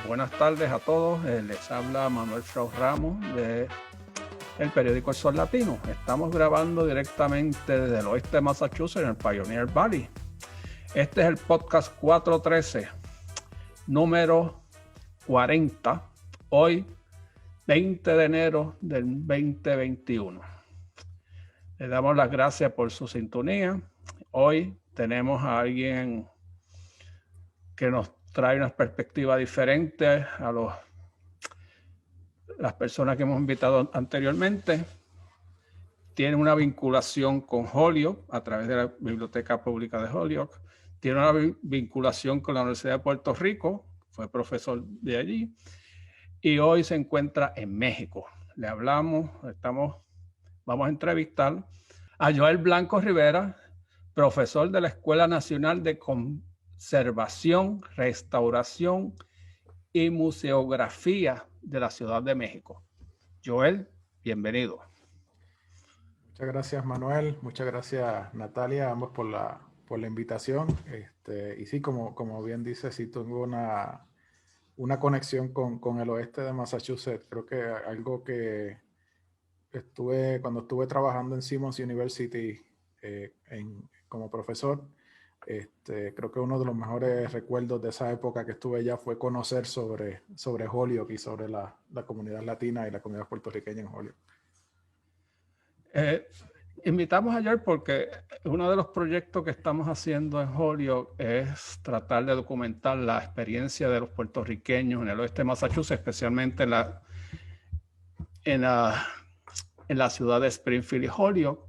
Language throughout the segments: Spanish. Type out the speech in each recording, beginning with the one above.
Buenas tardes a todos. Les habla Manuel Frau Ramos de el periódico El Sol Latino. Estamos grabando directamente desde el oeste de Massachusetts, en el Pioneer Valley. Este es el podcast 413, número 40, hoy 20 de enero del 2021. Les damos las gracias por su sintonía. Hoy tenemos a alguien que nos trae una perspectiva diferente a las personas que hemos invitado anteriormente. Tiene una vinculación con Holyoke a través de la Biblioteca Pública de Holyoke. Tiene una vinculación con la Universidad de Puerto Rico, fue profesor de allí, y hoy se encuentra en México. Le hablamos, vamos a entrevistar a Joel Blanco Rivera, profesor de la Escuela Nacional de Conservación, Restauración y Museografía de la Ciudad de México. Joel, bienvenido. Muchas gracias, Manuel. Muchas gracias, Natalia, ambos por la invitación. Y sí, como bien dice, sí tengo una conexión con el oeste de Massachusetts. Creo que algo que cuando estuve trabajando en Simmons University como profesor, creo que uno de los mejores recuerdos de esa época que estuve allá fue conocer sobre Holyoke y sobre la comunidad latina y la comunidad puertorriqueña en Holyoke. Invitamos a Joel porque uno de los proyectos que estamos haciendo en Holyoke es tratar de documentar la experiencia de los puertorriqueños en el oeste de Massachusetts, especialmente en la ciudad de Springfield y Holyoke.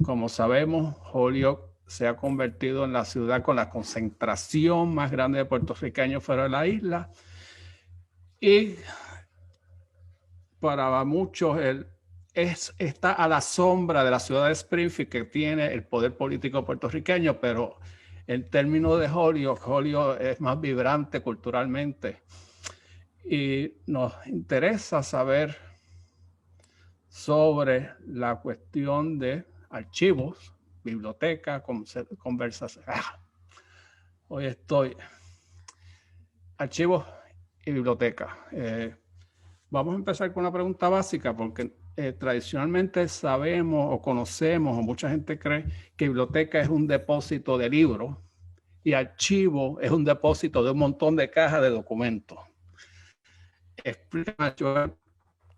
Como sabemos, Holyoke se ha convertido en la ciudad con la concentración más grande de puertorriqueños fuera de la isla. Y para muchos está a la sombra de la ciudad de Springfield, que tiene el poder político puertorriqueño, pero en términos de Holyoke es más vibrante culturalmente. Y nos interesa saber sobre la cuestión de archivos, biblioteca, conversación. Hoy estoy. Archivos y biblioteca. Vamos a empezar con una pregunta básica porque tradicionalmente sabemos o conocemos o mucha gente cree que biblioteca es un depósito de libros y archivo es un depósito de un montón de cajas de documentos. Explícame, Joel,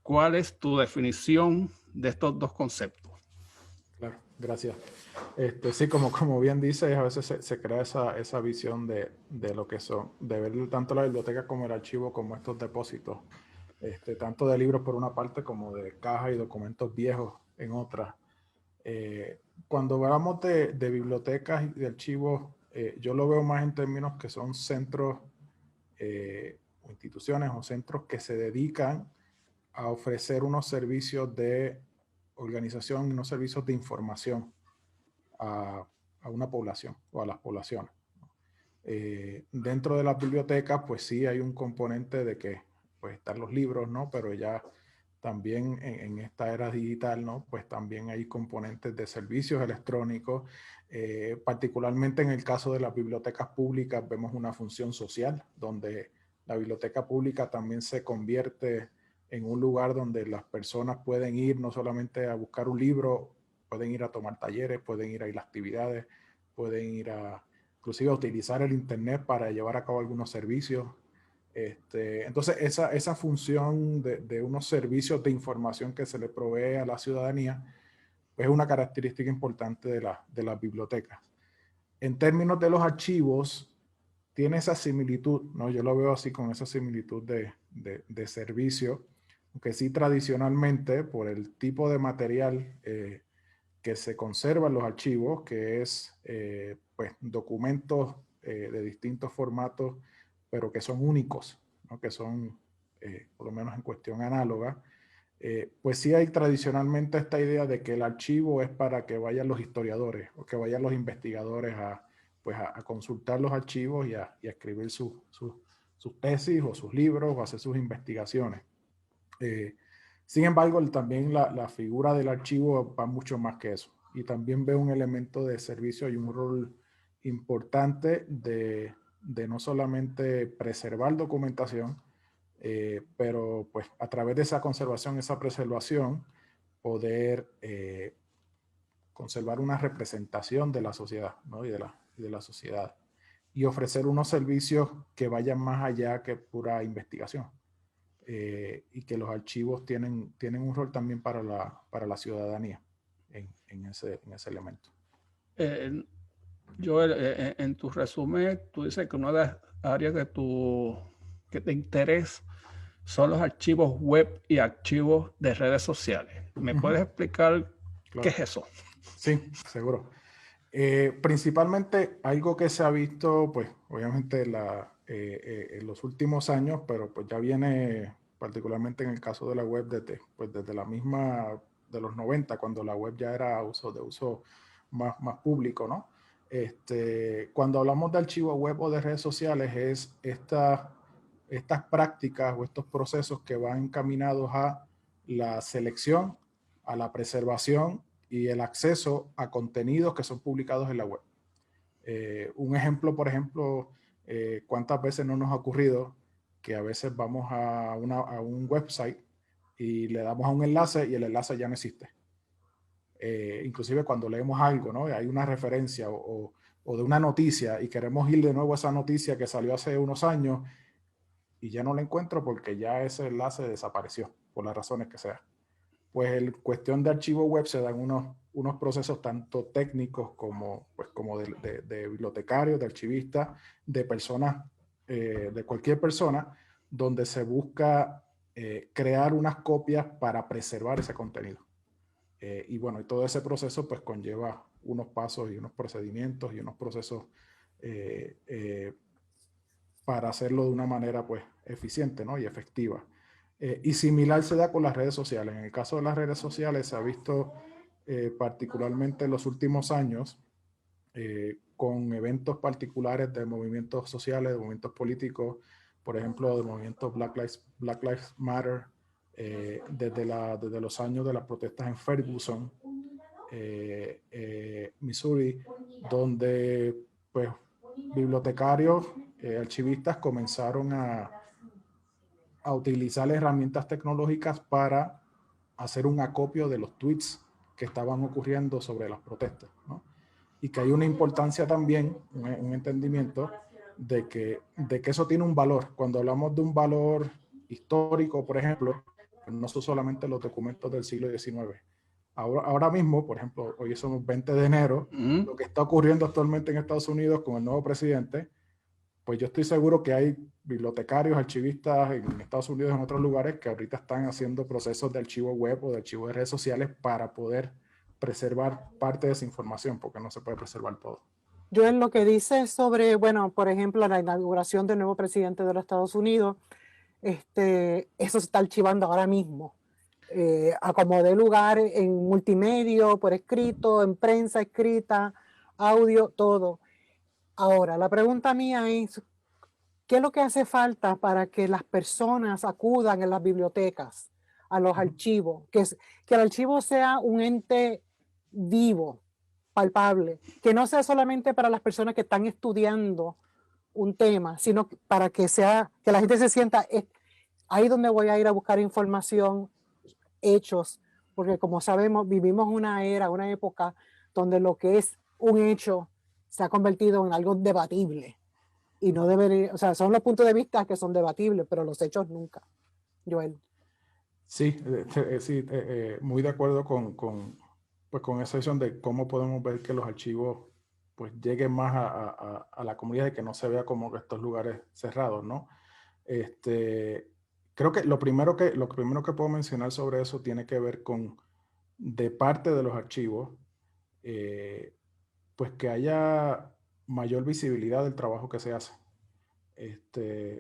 ¿cuál es tu definición de estos dos conceptos? Claro, gracias. Sí, como bien dices, a veces se crea esa visión de lo que son, de ver tanto la biblioteca como el archivo como estos depósitos, tanto de libros por una parte como de cajas y documentos viejos en otra. Cuando hablamos de bibliotecas y de archivos, yo lo veo más en términos que son centros o instituciones o centros que se dedican a ofrecer unos servicios de organización, unos servicios de información a una población o a las poblaciones. Dentro de las bibliotecas, pues sí hay un componente de que pues están los libros, ¿no? Pero ya también en esta era digital, ¿no? Pues también hay componentes de servicios electrónicos. Particularmente en el caso de las bibliotecas públicas vemos una función social donde la biblioteca pública también se convierte en un lugar donde las personas pueden ir no solamente a buscar un libro, pueden ir a tomar talleres, pueden ir a ir a actividades, pueden ir inclusive a utilizar el internet para llevar a cabo algunos servicios. Entonces, esa función de unos servicios de información que se le provee a la ciudadanía pues es una característica importante de las bibliotecas. En términos de los archivos, tiene esa similitud, ¿no? Yo lo veo así con esa similitud de servicio, aunque sí tradicionalmente por el tipo de material que se conserva en los archivos, que es pues, documentos de distintos formatos, pero que son únicos, ¿no? Que son, por lo menos en cuestión análoga, pues sí hay tradicionalmente esta idea de que el archivo es para que vayan los historiadores o que vayan los investigadores pues a consultar los archivos y a escribir sus tesis o sus libros o hacer sus investigaciones. Sin embargo, también la figura del archivo va mucho más que eso. Y también veo un elemento de servicio y un rol importante de de no solamente preservar documentación, pero pues a través de esa conservación, esa preservación, poder conservar una representación de la sociedad, ¿no? y de la sociedad, y ofrecer unos servicios que vayan más allá que pura investigación. Y que los archivos tienen un rol también para la ciudadanía en ese elemento. Joel, en tu resumen, tú dices que una de las áreas que te interesa son los archivos web y archivos de redes sociales. ¿Me puedes explicar qué es eso? Sí, seguro. Principalmente algo que se ha visto, pues obviamente en los últimos años, pero pues ya viene particularmente en el caso de la web desde la misma de los 90, cuando la web ya era de uso más público, ¿no? Cuando hablamos de archivo web o de redes sociales, es estas prácticas o estos procesos que van encaminados a la selección, a la preservación y el acceso a contenidos que son publicados en la web. Un ejemplo, por ejemplo, ¿cuántas veces no nos ha ocurrido que a veces vamos a un website y le damos a un enlace y el enlace ya no existe? Inclusive cuando leemos algo, ¿no? Hay una referencia o de una noticia y queremos ir de nuevo a esa noticia que salió hace unos años y ya no la encuentro porque ya ese enlace desapareció, por las razones que sea. Pues en cuestión de archivo web se dan unos procesos tanto técnicos como de bibliotecarios, de archivistas, de personas, de cualquier persona, donde se busca crear unas copias para preservar ese contenido. Y bueno, y todo ese proceso pues conlleva unos pasos y unos procedimientos y unos procesos para hacerlo de una manera pues eficiente, ¿no? y efectiva. Y similar se da con las redes sociales. En el caso de las redes sociales se ha visto particularmente en los últimos años con eventos particulares de movimientos sociales, de movimientos políticos, por ejemplo, de movimientos Black Lives Matter, desde los años de las protestas en Ferguson, Missouri, donde pues bibliotecarios, archivistas comenzaron a utilizar herramientas tecnológicas para hacer un acopio de los tweets que estaban ocurriendo sobre las protestas, ¿no? Y que hay una importancia también, un entendimiento de que eso tiene un valor. Cuando hablamos de un valor histórico, por ejemplo, no son solamente los documentos del siglo XIX. Ahora mismo, por ejemplo, hoy somos 20 de enero, lo que está ocurriendo actualmente en Estados Unidos con el nuevo presidente, pues yo estoy seguro que hay bibliotecarios, archivistas en Estados Unidos y en otros lugares que ahorita están haciendo procesos de archivo web o de archivo de redes sociales para poder preservar parte de esa información, porque no se puede preservar todo. Yo en lo que dice sobre, bueno, por ejemplo, la inauguración del nuevo presidente de los Estados Unidos, eso se está archivando ahora mismo. A como dé lugar en multimedia, por escrito, en prensa escrita, audio, todo. Ahora, la pregunta mía es, ¿qué es lo que hace falta para que las personas acudan en las bibliotecas, a los archivos? Que el archivo sea un ente vivo, palpable, que no sea solamente para las personas que están estudiando un tema, sino para que la gente se sienta, ahí donde voy a ir a buscar información, hechos, porque como sabemos, vivimos una época donde lo que es un hecho se ha convertido en algo debatible y no debería, o sea, son los puntos de vista que son debatibles, pero los hechos nunca. Joel. Sí, muy de acuerdo con esa visión de cómo podemos ver que los archivos pues lleguen más a la comunidad y que no se vea como estos lugares cerrados, ¿no? Creo que lo primero que puedo mencionar sobre eso tiene que ver con, de parte de los archivos, pues que haya mayor visibilidad del trabajo que se hace.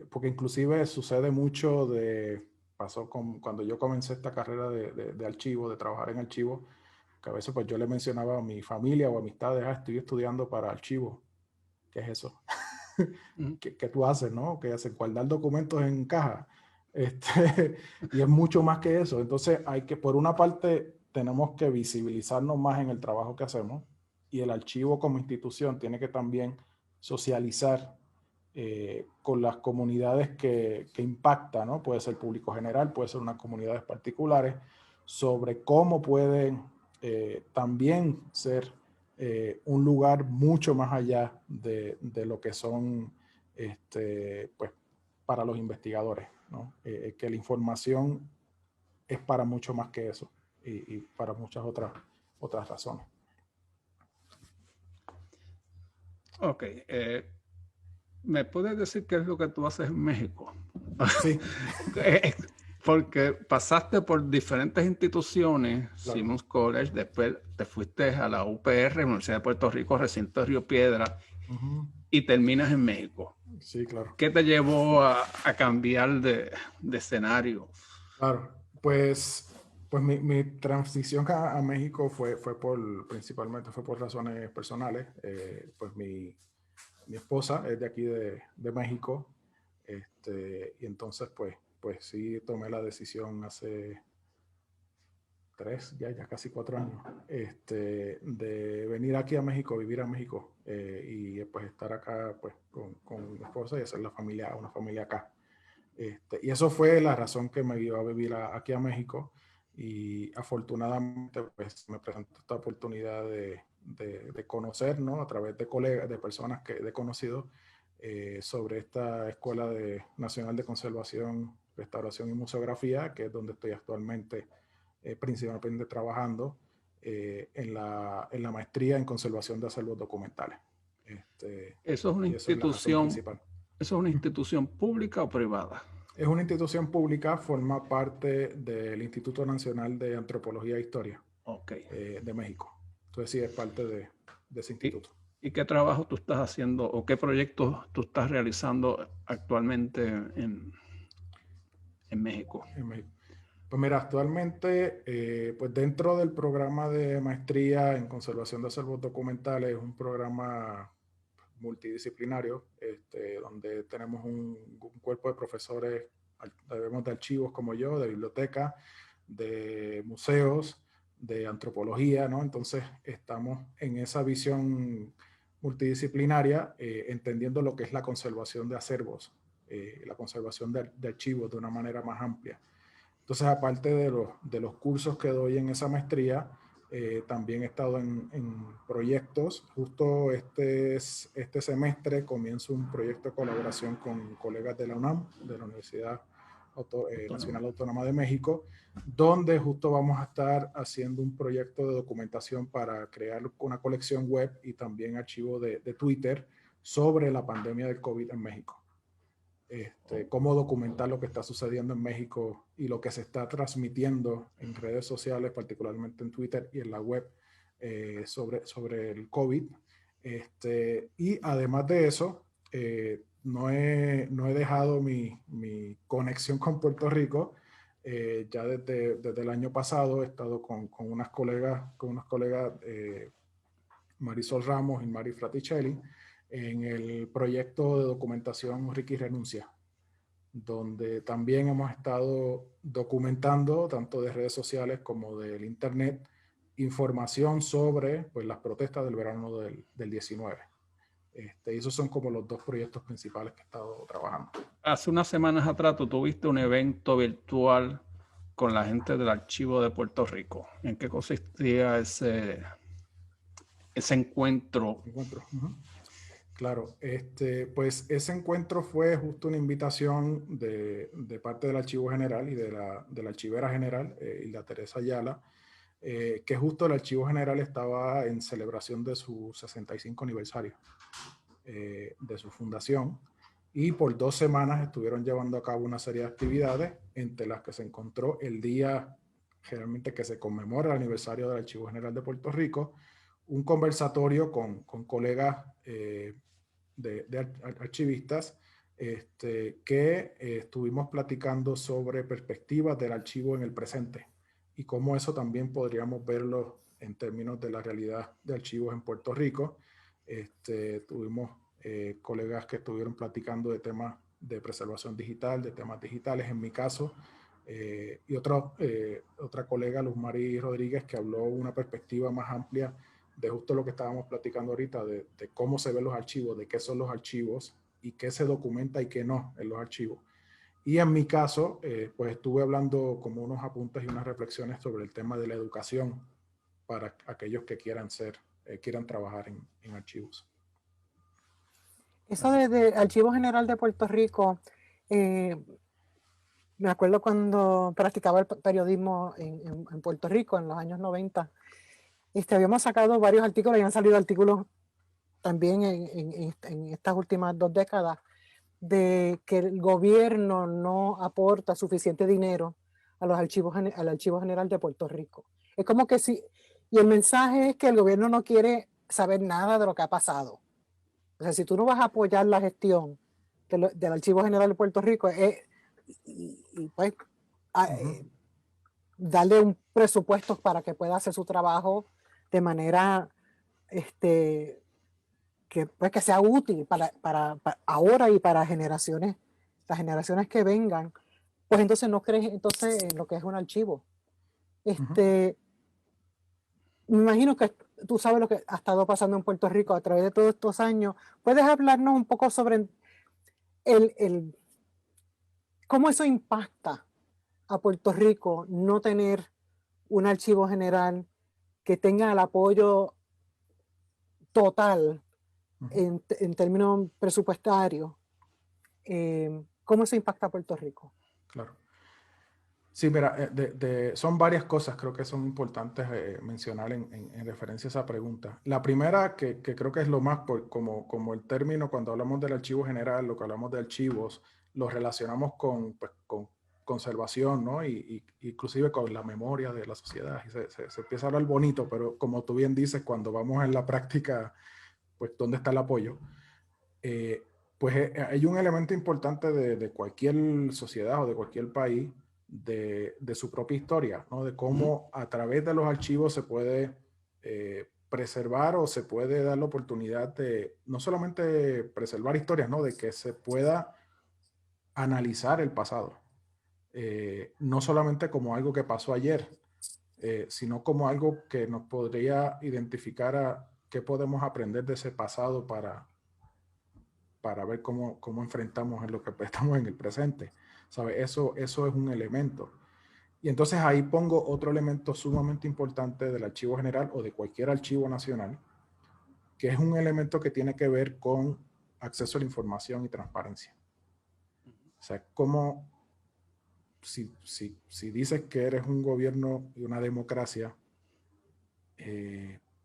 Porque inclusive sucede mucho pasó cuando yo comencé esta carrera de archivo, de trabajar en archivo, que a veces pues yo le mencionaba a mi familia o amistades, estoy estudiando para archivo. ¿Qué es eso? ¿Qué tú haces, no? ¿Qué haces? Guardar documentos en caja. Y es mucho más que eso. Entonces por una parte, tenemos que visibilizarnos más en el trabajo que hacemos, y el archivo como institución tiene que también socializar con las comunidades que impacta, ¿no? Puede ser público general, puede ser unas comunidades particulares, sobre cómo pueden también ser un lugar mucho más allá de lo que son pues, para los investigadores, ¿no? Que la información es para mucho más que eso y para muchas otras razones. Ok. ¿Me puedes decir qué es lo que tú haces en México? Sí. Porque pasaste por diferentes instituciones, Claro. Simmons College, después te fuiste a la UPR, Universidad de Puerto Rico, recinto de Río Piedra, y terminas en México. Sí, claro. ¿Qué te llevó a cambiar de escenario? Claro, pues mi transición a México principalmente fue por razones personales. Pues mi esposa es de aquí de México, y entonces pues sí tomé la decisión hace ya casi 4 años, de venir aquí a México, vivir a México, y pues estar acá pues con mi esposa y hacer una familia acá. Y eso fue la razón que me dio a vivir aquí a México, y afortunadamente pues me presentó esta oportunidad de conocer, ¿no? A través de colegas, de personas que he conocido, sobre esta Escuela Nacional de Conservación, Restauración y Museografía, que es donde estoy actualmente, principalmente trabajando en la maestría en conservación de acervos documentales. ¿Eso es una Y eso es la razón institución, principal. eso es una institución pública o privada? Es una institución pública, forma parte del Instituto Nacional de Antropología e Historia, Okay. De México. Entonces sí, es parte de ese instituto. ¿Y qué trabajo tú estás haciendo o qué proyectos tú estás realizando actualmente en México? En México. Pues mira, actualmente, pues dentro del programa de maestría en conservación de acervos documentales, es un programa multidisciplinario, donde tenemos un cuerpo de profesores, debemos de archivos como yo, de biblioteca, de museos, de antropología, ¿no? Entonces estamos en esa visión multidisciplinaria, entendiendo lo que es la conservación de acervos, la conservación de archivos de una manera más amplia. Entonces, aparte de los cursos que doy en esa maestría, también he estado en proyectos. Justo este semestre comienzo un proyecto de colaboración con colegas de la UNAM, de la Universidad Nacional Autónoma de México, donde justo vamos a estar haciendo un proyecto de documentación para crear una colección web y también archivo de Twitter sobre la pandemia del COVID en México. Cómo documentar lo que está sucediendo en México y lo que se está transmitiendo en redes sociales, particularmente en Twitter y en la web, sobre el COVID. Y además de eso, no he dejado mi conexión con Puerto Rico. Ya desde el año pasado he estado con unos colegas, Marisol Ramos y Mari Fraticelli, en el proyecto de documentación Ricky Renuncia, donde también hemos estado documentando, tanto de redes sociales como del internet, información sobre pues, las protestas del verano del 19. Y esos son como los dos proyectos principales que he estado trabajando. Hace unas semanas atrás tú tuviste un evento virtual con la gente del Archivo de Puerto Rico. ¿En qué consistía ese encuentro? Claro, pues ese encuentro fue justo una invitación de parte del Archivo General y de la Archivera General, Hilda Teresa Ayala, que justo el Archivo General estaba en celebración de su 65 aniversario de su fundación, y por 2 semanas estuvieron llevando a cabo una serie de actividades, entre las que se encontró el día generalmente que se conmemora el aniversario del Archivo General de Puerto Rico, un conversatorio con colegas de archivistas, que estuvimos platicando sobre perspectivas del archivo en el presente y cómo eso también podríamos verlo en términos de la realidad de archivos en Puerto Rico. Tuvimos colegas que estuvieron platicando de temas de preservación digital, de temas digitales en mi caso, y otra colega, Luz Mari Rodríguez, que habló una perspectiva más amplia de justo lo que estábamos platicando ahorita, de cómo se ven los archivos, de qué son los archivos, y qué se documenta y qué no en los archivos. Y en mi caso, pues estuve hablando como unos apuntes y unas reflexiones sobre el tema de la educación para aquellos que quieran trabajar en archivos. Eso de Archivo General de Puerto Rico, me acuerdo cuando practicaba el periodismo en Puerto Rico en los años 90, habíamos sacado varios artículos y han salido artículos también en estas últimas 2 décadas de que el gobierno no aporta suficiente dinero a los archivos, al Archivo General de Puerto Rico. Es como que sí, y el mensaje es que el gobierno no quiere saber nada de lo que ha pasado. O sea, si tú no vas a apoyar la gestión del Archivo General de Puerto Rico, pues darle un presupuesto para que pueda hacer su trabajo de manera que sea útil para ahora y para las generaciones que vengan, pues entonces no crees entonces en lo que es un archivo. Me imagino que tú sabes lo que ha estado pasando en Puerto Rico a través de todos estos años. ¿Puedes hablarnos un poco sobre cómo eso impacta a Puerto Rico no tener un archivo general que tenga el apoyo total en términos presupuestarios? ¿Cómo eso impacta a Puerto Rico? Claro. Sí, mira, son varias cosas creo que son importantes mencionar en referencia a esa pregunta. La primera, que creo que es lo más, como el término, cuando hablamos del archivo general, lo que hablamos de archivos, lo relacionamos con conservación, ¿no? Y inclusive con la memoria de la sociedad. Y se empieza a hablar bonito, pero como tú bien dices, cuando vamos en la práctica, pues, ¿dónde está el apoyo? Pues hay un elemento importante de cualquier sociedad o de cualquier país, de su propia historia, ¿no? De cómo a través de los archivos se puede preservar o se puede dar la oportunidad de no solamente preservar historias, ¿no? De que se pueda analizar el pasado. No solamente como algo que pasó ayer, sino como algo que nos podría identificar a qué podemos aprender de ese pasado para ver cómo enfrentamos en lo que estamos en el presente. ¿Sabe? Eso es un elemento. Y entonces ahí pongo otro elemento sumamente importante del archivo general o de cualquier archivo nacional, que es un elemento que tiene que ver con acceso a la información y transparencia. O sea, cómo, si dices que eres un gobierno y una democracia,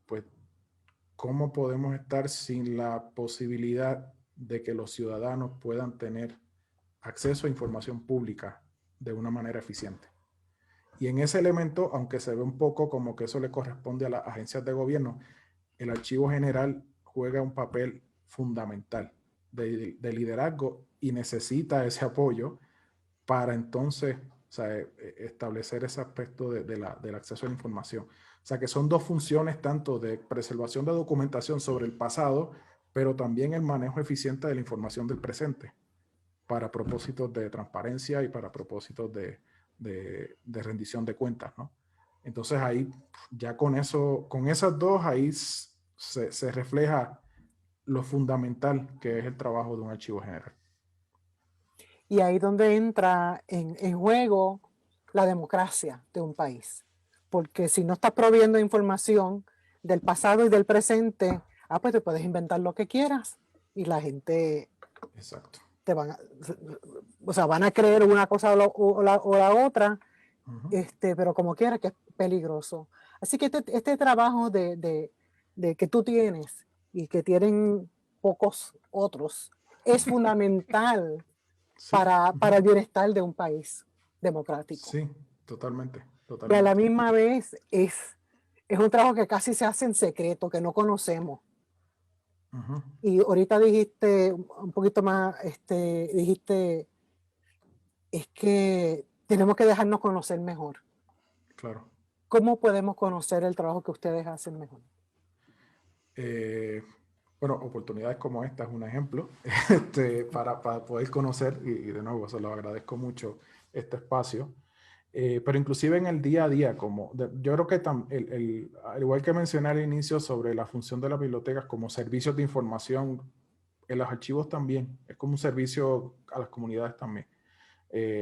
pues, ¿cómo podemos estar sin la posibilidad de que los ciudadanos puedan tener acceso a información pública de una manera eficiente? Y en ese elemento, aunque se ve un poco como que eso le corresponde a las agencias de gobierno, el archivo general juega un papel fundamental de liderazgo y necesita ese apoyo para entonces, o sea, establecer ese aspecto del acceso a la información. O sea, que son dos funciones tanto de preservación de documentación sobre el pasado, pero también el manejo eficiente de la información del presente para propósitos de transparencia y para propósitos de rendición de cuentas, ¿no? Entonces ahí, ya con esas dos, ahí se refleja lo fundamental que es el trabajo de un archivo general. Y ahí donde entra en juego la democracia de un país. Porque si no estás proveyendo información del pasado y del presente, pues te puedes inventar lo que quieras y la gente Exacto. van a creer una cosa o la otra, pero como quiera que es peligroso. Así que este trabajo de que tú tienes y que tienen pocos otros es fundamental para el bienestar de un país democrático. Sí, totalmente. Y a la misma vez es un trabajo que casi se hace en secreto, que no conocemos. Y ahorita dijiste un poquito más, dijiste, es que tenemos que dejarnos conocer mejor. Claro. ¿Cómo podemos conocer el trabajo que ustedes hacen mejor? Bueno, oportunidades como esta es un ejemplo para poder conocer, y de nuevo se lo agradezco mucho este espacio, pero inclusive en el día a día, yo creo que al igual que mencioné al inicio sobre la función de las bibliotecas como servicios de información en los archivos también. Es como un servicio a las comunidades también.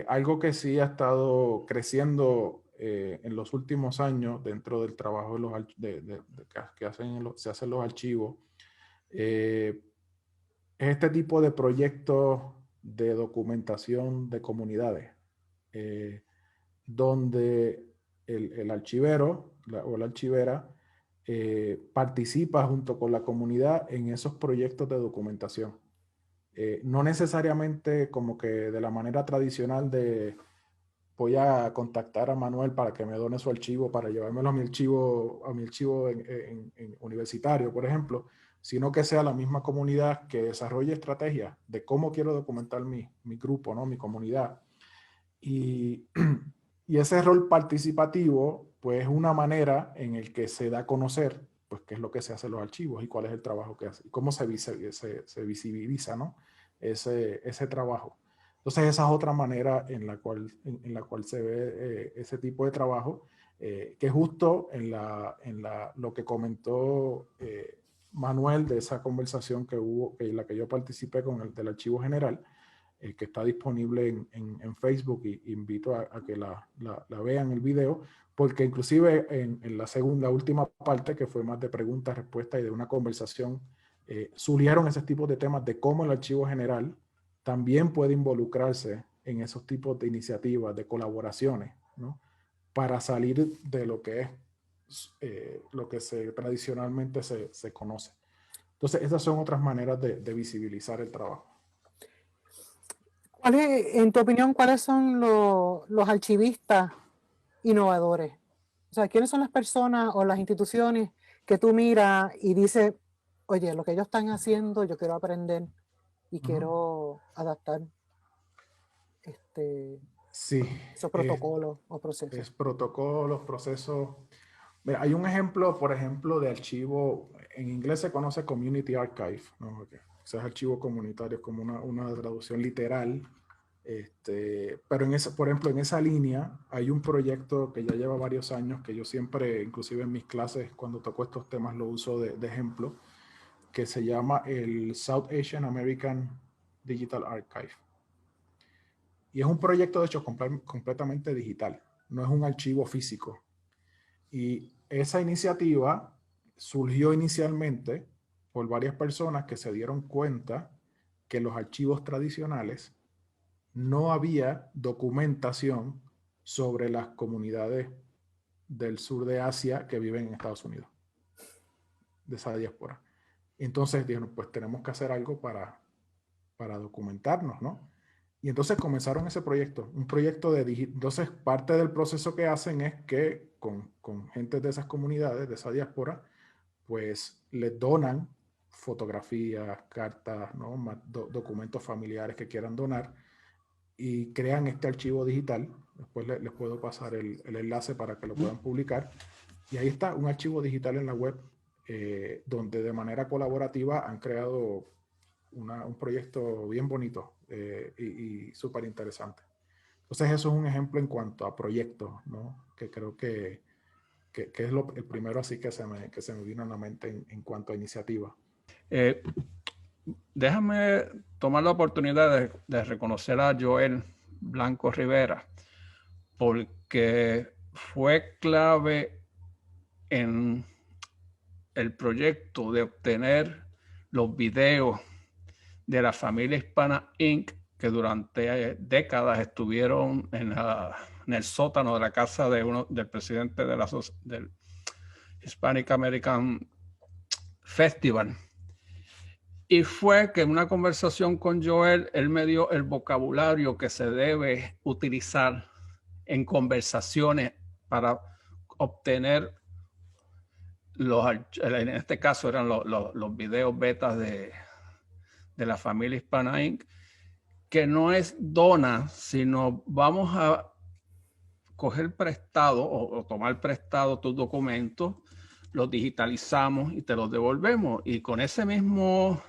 Algo que sí ha estado creciendo en los últimos años dentro del trabajo que se hacen los archivos es este tipo de proyectos de documentación de comunidades, donde el archivero o la archivera participa junto con la comunidad en esos proyectos de documentación. No necesariamente como que de la manera tradicional de voy a contactar a Manuel para que me done su archivo para llevármelo a mi archivo en universitario, por ejemplo, sino que sea la misma comunidad que desarrolle estrategias de cómo quiero documentar mi grupo, ¿no? Mi comunidad. Y, y ese rol participativo, pues es una manera en el que se da a conocer pues qué es lo que se hace en los archivos y cuál es el trabajo que hace y cómo se visibiliza, ¿no? ese trabajo. Entonces esa es otra manera en la cual se ve ese tipo de trabajo, que justo lo que comentó Manuel de esa conversación que hubo, en la que yo participé con el del Archivo General, que está disponible en Facebook, y invito a que la vean el video, porque inclusive en la última parte, que fue más de preguntas, respuestas y de una conversación, surgieron esos tipos de temas de cómo el Archivo General también puede involucrarse en esos tipos de iniciativas, de colaboraciones, ¿no? Para salir de lo que es lo que tradicionalmente se conoce. Entonces, esas son otras maneras de visibilizar el trabajo. En tu opinión, ¿cuáles son los archivistas innovadores? O sea, ¿quiénes son las personas o las instituciones que tú miras y dices, oye, lo que ellos están haciendo, yo quiero aprender y quiero adaptar sí, esos protocolos o procesos? Es protocolos, procesos. Mira, hay un ejemplo, por ejemplo, de archivo, en inglés se conoce Community Archive, ¿no? O sea, es archivo comunitario, es como una traducción literal. Pero por ejemplo, en esa línea hay un proyecto que ya lleva varios años, que yo siempre, inclusive en mis clases, cuando toco estos temas, lo uso de ejemplo, que se llama el South Asian American Digital Archive. Y es un proyecto, de hecho, completamente digital, no es un archivo físico. Y esa iniciativa surgió inicialmente por varias personas que se dieron cuenta que los archivos tradicionales no había documentación sobre las comunidades del sur de Asia que viven en Estados Unidos, de esa diáspora. Entonces dijeron, pues tenemos que hacer algo para documentarnos, ¿no? Y entonces comenzaron ese proyecto, un proyecto entonces parte del proceso que hacen es que con gente de esas comunidades, de esa diáspora, pues les donan fotografías, cartas, ¿no? Documentos familiares que quieran donar, y crean este archivo digital. Después les puedo pasar el enlace para que lo puedan publicar. Y ahí está un archivo digital en la web, donde de manera colaborativa han creado un proyecto bien bonito y súper interesante. Entonces eso es un ejemplo en cuanto a proyectos, ¿no? Que creo que es el primero así que se me vino a la mente en cuanto a iniciativa. Déjame tomar la oportunidad de reconocer a Joel Blanco Rivera, porque fue clave en el proyecto de obtener los videos de la familia Hispana Inc., que durante décadas estuvieron en el sótano de la casa del presidente del Hispanic American Festival. Y fue que en una conversación con Joel, él me dio el vocabulario que se debe utilizar en conversaciones para obtener en este caso eran los videos betas de la familia Hispana Inc., que no es dona, sino vamos a coger prestado o tomar prestado tus documentos, los digitalizamos y te los devolvemos. Y con ese mismo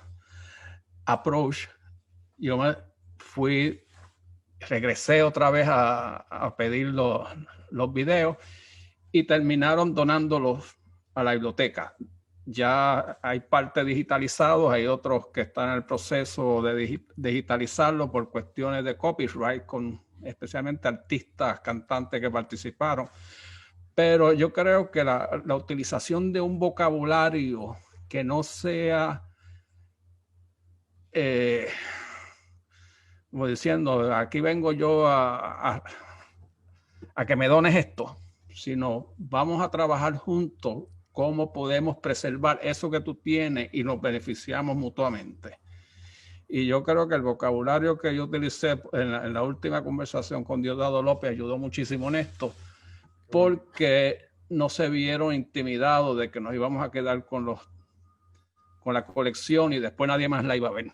approach, yo regresé otra vez a pedir los videos y terminaron donándolos a la biblioteca. ya hay partes digitalizados, hay otros que están en el proceso de digitalizarlo por cuestiones de copyright, con especialmente artistas, cantantes que participaron. Pero yo creo que la utilización de un vocabulario que no sea, como diciendo, aquí vengo yo a que me dones esto, sino vamos a trabajar juntos cómo podemos preservar eso que tú tienes y nos beneficiamos mutuamente. Y yo creo que el vocabulario que yo utilicé en la última conversación con Diosdado López ayudó muchísimo en esto, porque no se vieron intimidados de que nos íbamos a quedar con la colección y después nadie más la iba a ver.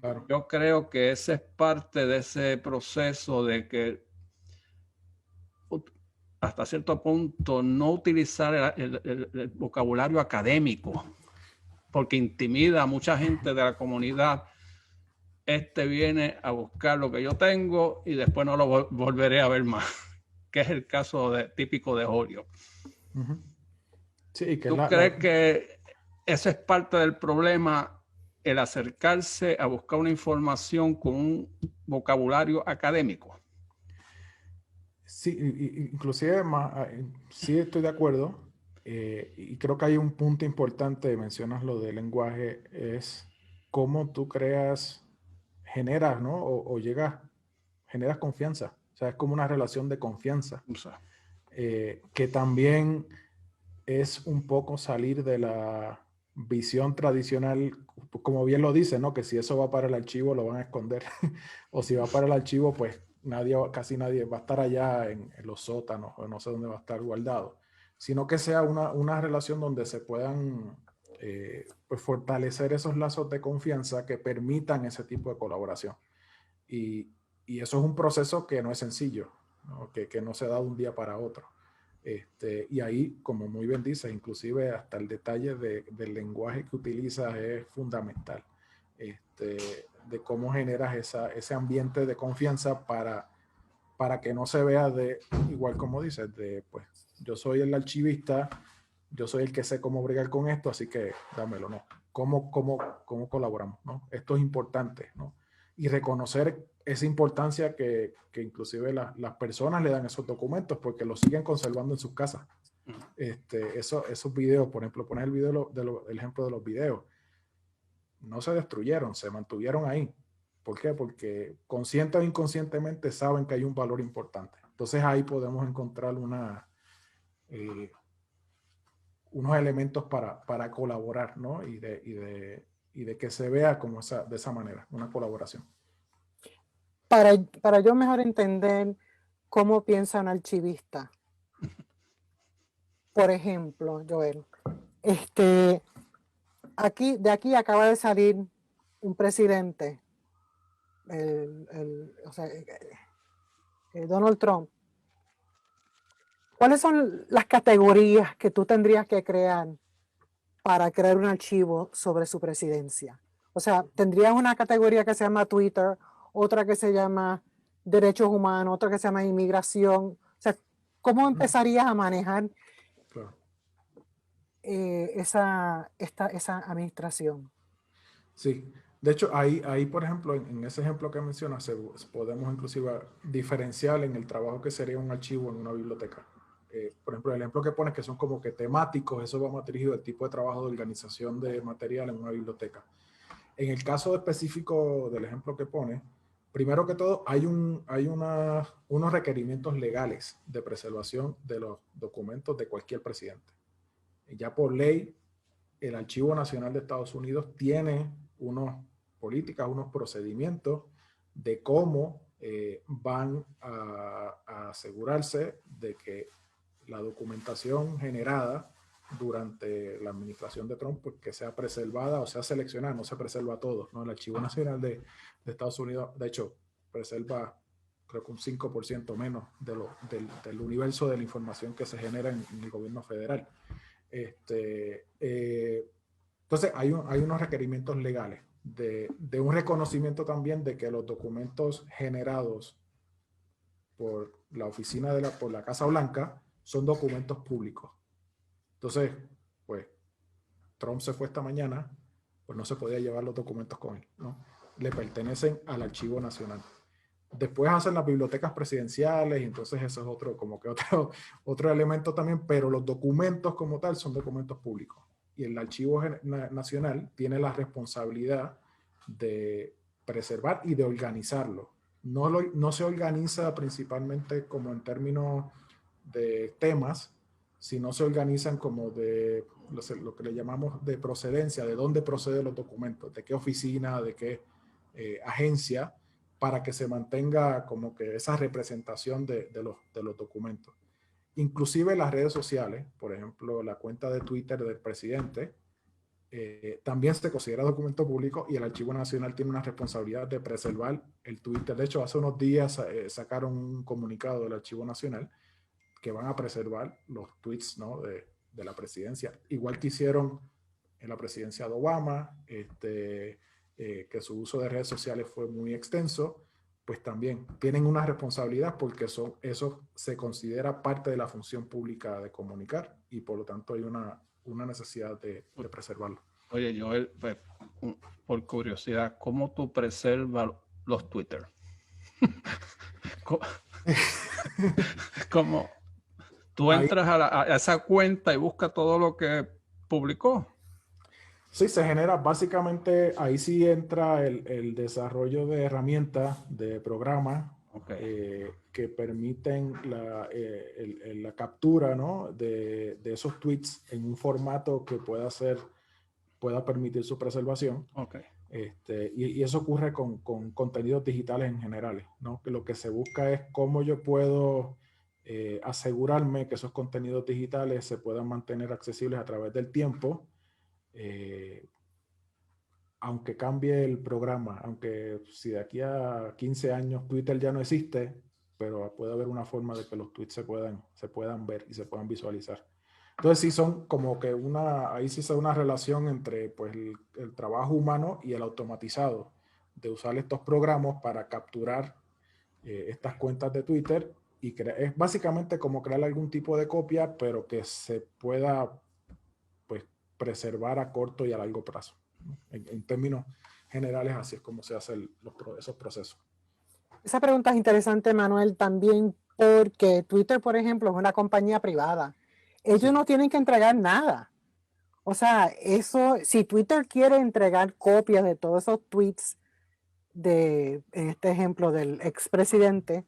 Claro. Yo creo que ese es parte de ese proceso de que hasta cierto punto no utilizar el vocabulario académico, porque intimida a mucha gente de la comunidad. Este viene a buscar lo que yo tengo y después no lo volveré a ver más, que es el caso típico de Holyoke. Sí, que ¿Tú crees que ese es parte del problema, el acercarse a buscar una información con un vocabulario académico? Sí, inclusive sí estoy de acuerdo, y creo que hay un punto importante, mencionas lo del lenguaje, es cómo tú generas, ¿no? O generas confianza, o sea, es como una relación de confianza, O sea, que también es un poco salir de la visión tradicional, como bien lo dice, ¿no? Que si eso va para el archivo lo van a esconder, o si va para el archivo, pues casi nadie va a estar allá en los sótanos, o no sé dónde va a estar guardado, sino que sea una relación donde se puedan pues fortalecer esos lazos de confianza que permitan ese tipo de colaboración. Y eso es un proceso que no es sencillo, ¿no? Que no se da de un día para otro. Y ahí, como muy bien dices, inclusive hasta el detalle del lenguaje que utilizas es fundamental, de cómo generas ese ambiente de confianza para que no se vea igual como dices, pues yo soy el archivista, yo soy el que sé cómo bregar con esto, así que dámelo, ¿no? ¿Cómo colaboramos, ¿no? Esto es importante, ¿no? Y reconocer esa importancia que inclusive las personas le dan a esos documentos porque los siguen conservando en sus casas. Esos videos, por ejemplo, poner el video el ejemplo de los videos, no se destruyeron, se mantuvieron ahí. ¿Por qué? Porque consciente o inconscientemente saben que hay un valor importante. Entonces ahí podemos encontrar unos elementos para colaborar, ¿no? Y de que se vea como de esa manera, una colaboración. Para yo mejor entender cómo piensa un archivista. Por ejemplo, Joel, de aquí acaba de salir un presidente, Donald Trump. ¿Cuáles son las categorías que tú tendrías que crear para crear un archivo sobre su presidencia? O sea, tendrías una categoría que se llama Twitter, otra que se llama derechos humanos, otra que se llama inmigración. O sea, ¿cómo empezarías a manejar esa administración? Sí, de hecho, ahí por ejemplo, en ese ejemplo que mencionas, podemos inclusive diferenciar en el trabajo que sería un archivo en una biblioteca. Por ejemplo, el ejemplo que pones que son como que temáticos, eso va más dirigido al tipo de trabajo de organización de material en una biblioteca. En el caso específico del ejemplo que pone, primero que todo, hay unos requerimientos legales de preservación de los documentos de cualquier presidente. Ya por ley, el Archivo Nacional de Estados Unidos tiene unas políticas, unos procedimientos de cómo van a asegurarse de que la documentación generada durante la administración de Trump, pues, que sea preservada o sea seleccionada, no se preserva todo, ¿no? El Archivo Nacional de Estados Unidos, de hecho, preserva creo que un 5% menos del universo de la información que se genera en el gobierno federal. Entonces hay unos requerimientos legales de un reconocimiento también de que los documentos generados por la oficina por la Casa Blanca son documentos públicos. Entonces, pues Trump se fue esta mañana, pues no se podía llevar los documentos con él, ¿no? Le pertenecen al Archivo Nacional. Después hacen las bibliotecas presidenciales y entonces eso es otro, como que otro elemento también, pero los documentos como tal son documentos públicos. Y el Archivo Nacional tiene la responsabilidad de preservar y de organizarlo. No se organiza principalmente como en términos de temas, sino se organizan como de lo que le llamamos de procedencia, de dónde proceden los documentos, de qué oficina, de qué agencia, para que se mantenga como que esa representación de los documentos. Inclusive las redes sociales, por ejemplo, la cuenta de Twitter del presidente, también se considera documento público y el Archivo Nacional tiene una responsabilidad de preservar el Twitter. De hecho, hace unos días sacaron un comunicado del Archivo Nacional que van a preservar los tweets, ¿no? de la presidencia. Igual que hicieron en la presidencia de Obama, que su uso de redes sociales fue muy extenso, pues también tienen una responsabilidad porque eso se considera parte de la función pública de comunicar y por lo tanto hay una necesidad de preservarlo. Oye, Joel, pues, por curiosidad, ¿cómo tú preservas los Twitter? ¿Cómo tú entras a esa cuenta y buscas todo lo que publicó? Sí, se genera básicamente, ahí sí entra el desarrollo de herramientas, de programas que permiten la captura, ¿no? de esos tweets en un formato que pueda permitir su preservación. Y eso ocurre con contenidos digitales en general, ¿no? Que lo que se busca es cómo yo puedo asegurarme que esos contenidos digitales se puedan mantener accesibles a través del tiempo, aunque cambie el programa, aunque si de aquí a 15 años Twitter ya no existe, pero puede haber una forma de que los tweets se puedan ver y se puedan visualizar. Entonces sí son como que ahí sí se da una relación entre pues, el trabajo humano y el automatizado de usar estos programas para capturar estas cuentas de Twitter y es básicamente como crear algún tipo de copia, pero que se pueda pues, preservar a corto y a largo plazo. En términos generales, así es como se hacen esos procesos. Esa pregunta es interesante, Manuel, también porque Twitter, por ejemplo, es una compañía privada. Ellos no tienen que entregar nada. O sea, eso, si Twitter quiere entregar copias de todos esos tweets en este ejemplo del expresidente,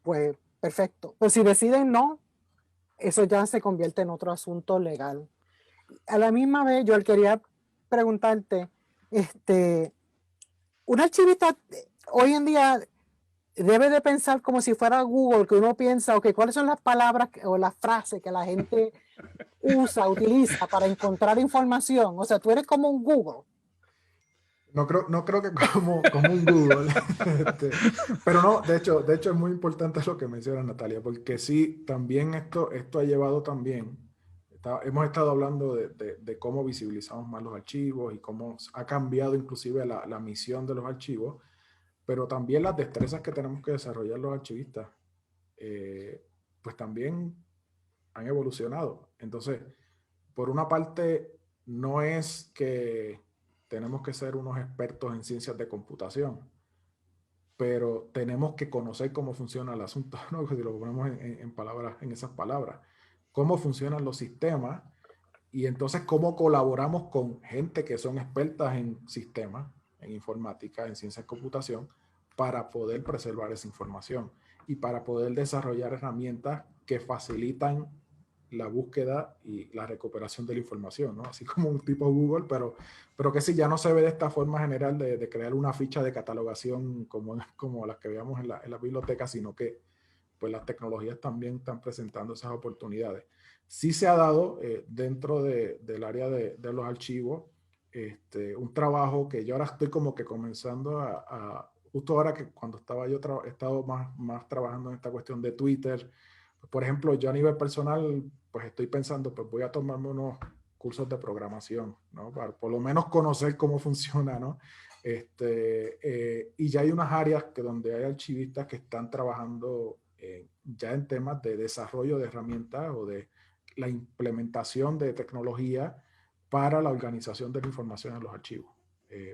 pues perfecto. Pero si deciden no, eso ya se convierte en otro asunto legal. A la misma vez, yo quería preguntarte, un archivista hoy en día debe de pensar como si fuera Google, que uno piensa, ok, ¿cuáles son las palabras o las frases que la gente utiliza para encontrar información? O sea, tú eres como un Google. No creo que como un Google. Pero no, de hecho es muy importante lo que menciona Natalia, porque sí, también esto ha llevado también, hemos estado hablando de cómo visibilizamos más los archivos y cómo ha cambiado inclusive la misión de los archivos, pero también las destrezas que tenemos que desarrollar los archivistas, pues también han evolucionado. Entonces, por una parte, no es que tenemos que ser unos expertos en ciencias de computación, pero tenemos que conocer cómo funciona el asunto, ¿no? Si lo ponemos en esas palabras, cómo funcionan los sistemas y entonces cómo colaboramos con gente que son expertas en sistemas, en informática, en ciencias de computación, para poder preservar esa información y para poder desarrollar herramientas que facilitan la búsqueda y la recuperación de la información, ¿no? Así como un tipo Google, pero que sí, ya no se ve de esta forma general de crear una ficha de catalogación como las que veíamos en la biblioteca, sino que pues las tecnologías también están presentando esas oportunidades. Sí se ha dado dentro del área de los archivos un trabajo que yo ahora estoy como que comenzando justo ahora que cuando estaba yo he estado más trabajando en esta cuestión de Twitter. Por ejemplo, yo a nivel personal, pues estoy pensando, pues voy a tomarme unos cursos de programación, ¿no? Para por lo menos conocer cómo funciona, ¿no? Y ya hay unas áreas donde hay archivistas que están trabajando ya en temas de desarrollo de herramientas o de la implementación de tecnología para la organización de la información en los archivos,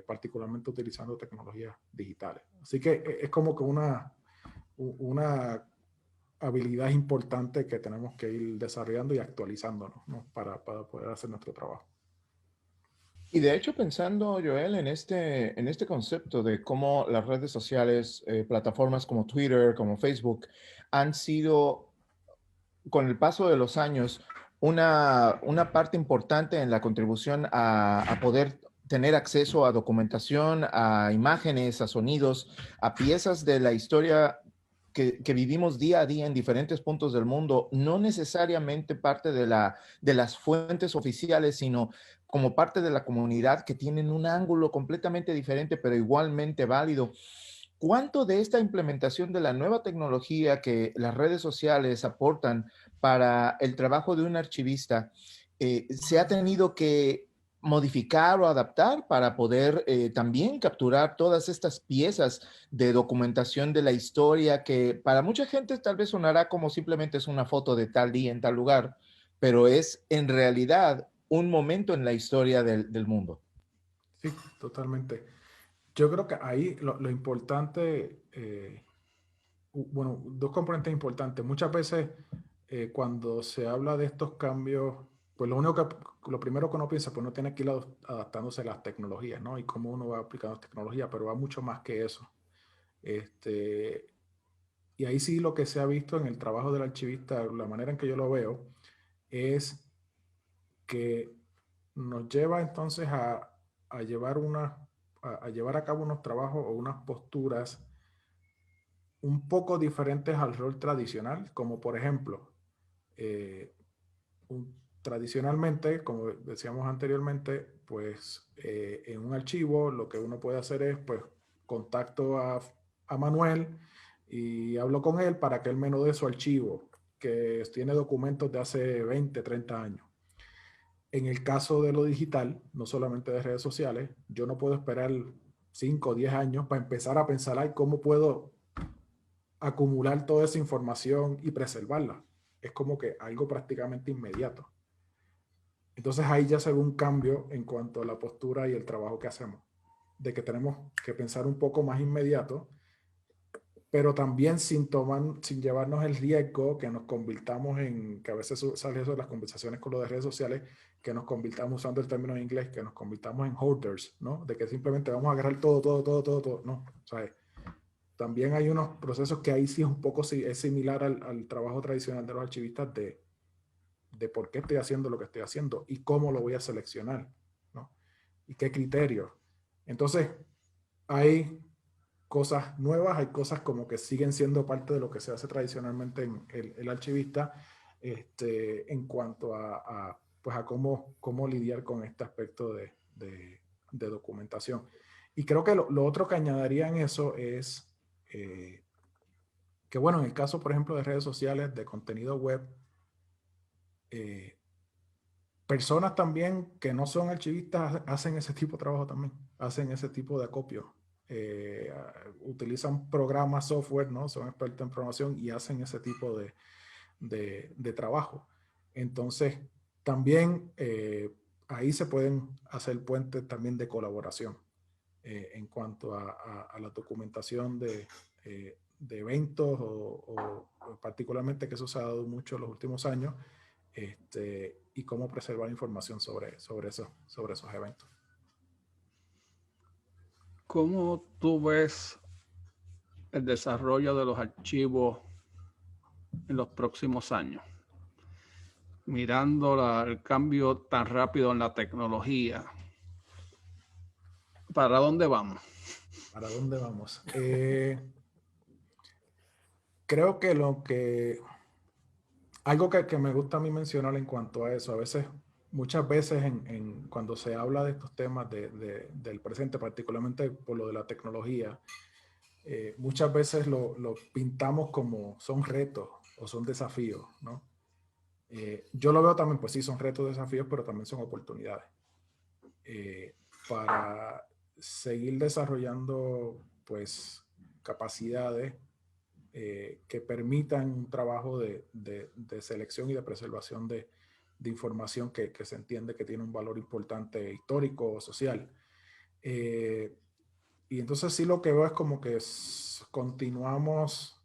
particularmente utilizando tecnologías digitales. Así que es como que una habilidad importante que tenemos que ir desarrollando y actualizándonos, ¿no? para poder hacer nuestro trabajo. Y de hecho, pensando, Joel, en este concepto de cómo las redes sociales, plataformas como Twitter, como Facebook, han sido, con el paso de los años, una parte importante en la contribución a poder tener acceso a documentación, a imágenes, a sonidos, a piezas de la historia que vivimos día a día en diferentes puntos del mundo, no necesariamente parte de las fuentes oficiales, sino como parte de la comunidad que tienen un ángulo completamente diferente, pero igualmente válido. ¿Cuánto de esta implementación de la nueva tecnología que las redes sociales aportan para el trabajo de un archivista se ha tenido que modificar o adaptar para poder también capturar todas estas piezas de documentación de la historia que para mucha gente tal vez sonará como simplemente es una foto de tal día en tal lugar, pero es en realidad un momento en la historia del mundo? Sí, totalmente. Yo creo que ahí lo importante, bueno, dos componentes importantes. Muchas veces cuando se habla de estos cambios, pues lo primero que uno piensa, pues uno tiene que ir adaptándose a las tecnologías, ¿no? Y cómo uno va aplicando las tecnologías, pero va mucho más que eso. Y ahí sí lo que se ha visto en el trabajo del archivista, la manera en que yo lo veo, es que nos lleva entonces a llevar a llevar a cabo unos trabajos o unas posturas un poco diferentes al rol tradicional, como por ejemplo, eh, tradicionalmente, como decíamos anteriormente, pues en un archivo lo que uno puede hacer es, pues, contacto a Manuel y hablo con él para que él me dé su archivo, que tiene documentos de hace 20, 30 años. En el caso de lo digital, no solamente de redes sociales, yo no puedo esperar 5 o 10 años para empezar a pensar, ay, ¿cómo puedo acumular toda esa información y preservarla? Es como que algo prácticamente inmediato. Entonces ahí ya se ve un cambio en cuanto a la postura y el trabajo que hacemos, de que tenemos que pensar un poco más inmediato, pero también sin llevarnos el riesgo que nos convirtamos en, que a veces sale eso de las conversaciones con los de redes sociales, que nos convirtamos, usando el término en inglés, que nos convirtamos en hoarders, ¿no? De que simplemente vamos a agarrar todo, no, o sea, también hay unos procesos que ahí sí es un poco es similar al trabajo tradicional de los archivistas de por qué estoy haciendo lo que estoy haciendo y cómo lo voy a seleccionar, ¿no? Y qué criterios. Entonces, hay cosas nuevas, hay cosas como que siguen siendo parte de lo que se hace tradicionalmente en el archivista, en cuanto pues a cómo lidiar con este aspecto de documentación. Y creo que lo otro que añadiría en eso es que, bueno, en el caso, por ejemplo, de redes sociales, de contenido web, personas también que no son archivistas hacen ese tipo de trabajo también, hacen ese tipo de acopio. Utilizan programas, software, ¿no? Son expertos en programación y hacen ese tipo de trabajo. Entonces, también ahí se pueden hacer puentes también de colaboración en cuanto a la documentación de eventos o particularmente que eso se ha dado mucho en los últimos años, y cómo preservar información sobre esos eventos. ¿Cómo tú ves el desarrollo de los archivos en los próximos años? Mirando el cambio tan rápido en la tecnología, ¿para dónde vamos? ¿Para dónde vamos? Creo que algo que me gusta a mí mencionar en cuanto a eso, a veces, muchas veces cuando se habla de estos temas del presente, particularmente por lo de la tecnología, muchas veces lo pintamos como son retos o son desafíos, ¿no? Yo lo veo también, pues sí, son retos, desafíos, pero también son oportunidades para seguir desarrollando, pues, capacidades que permitan un trabajo de selección y de preservación de información que se entiende que tiene un valor importante histórico o social. Y entonces sí lo que veo es como que continuamos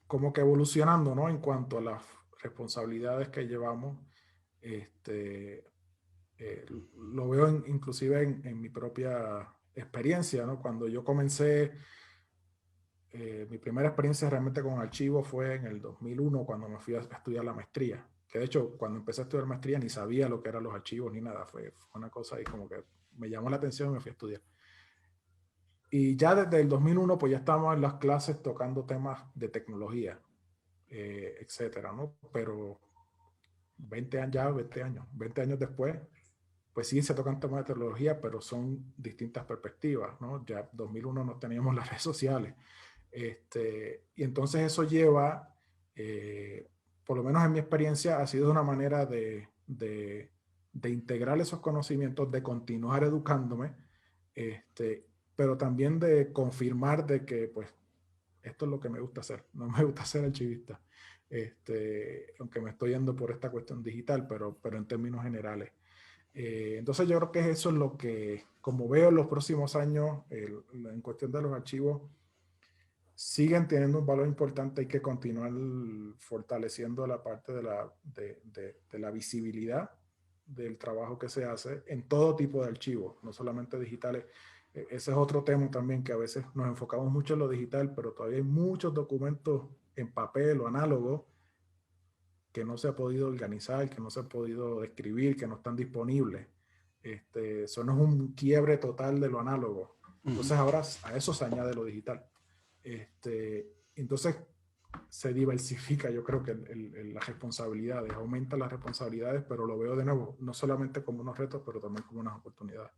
como que evolucionando, ¿no? En cuanto a las responsabilidades que llevamos. Lo veo inclusive en mi propia experiencia, ¿no? Cuando yo comencé, mi primera experiencia realmente con archivos fue en el 2001, cuando me fui a estudiar la maestría. Que de hecho, cuando empecé a estudiar maestría ni sabía lo que eran los archivos ni nada. Fue una cosa ahí como que me llamó la atención y me fui a estudiar. Y ya desde el 2001, pues ya estábamos en las clases tocando temas de tecnología, etcétera, ¿no? Pero 20 años después, pues sí se tocan temas de tecnología, pero son distintas perspectivas, ¿no? Ya en 2001 no teníamos las redes sociales. Y entonces eso lleva, por lo menos en mi experiencia, ha sido una manera de integrar esos conocimientos, de continuar educándome, pero también de confirmar de que, pues, esto es lo que me gusta hacer. No me gusta ser archivista, aunque me estoy yendo por esta cuestión digital, pero en términos generales. Entonces yo creo que eso es lo que, como veo en los próximos años, en cuestión de los archivos, siguen teniendo un valor importante. Hay que continuar fortaleciendo la parte de la visibilidad del trabajo que se hace en todo tipo de archivos, no solamente digitales. Ese es otro tema también, que a veces nos enfocamos mucho en lo digital, pero todavía hay muchos documentos en papel o análogos que no se ha podido organizar, que no se ha podido describir, que no están disponibles. Eso no es un quiebre total de lo análogo. Entonces ahora a eso se añade lo digital. Entonces se diversifica, yo creo que las responsabilidades, aumenta las responsabilidades, pero lo veo de nuevo, no solamente como unos retos, pero también como unas oportunidades.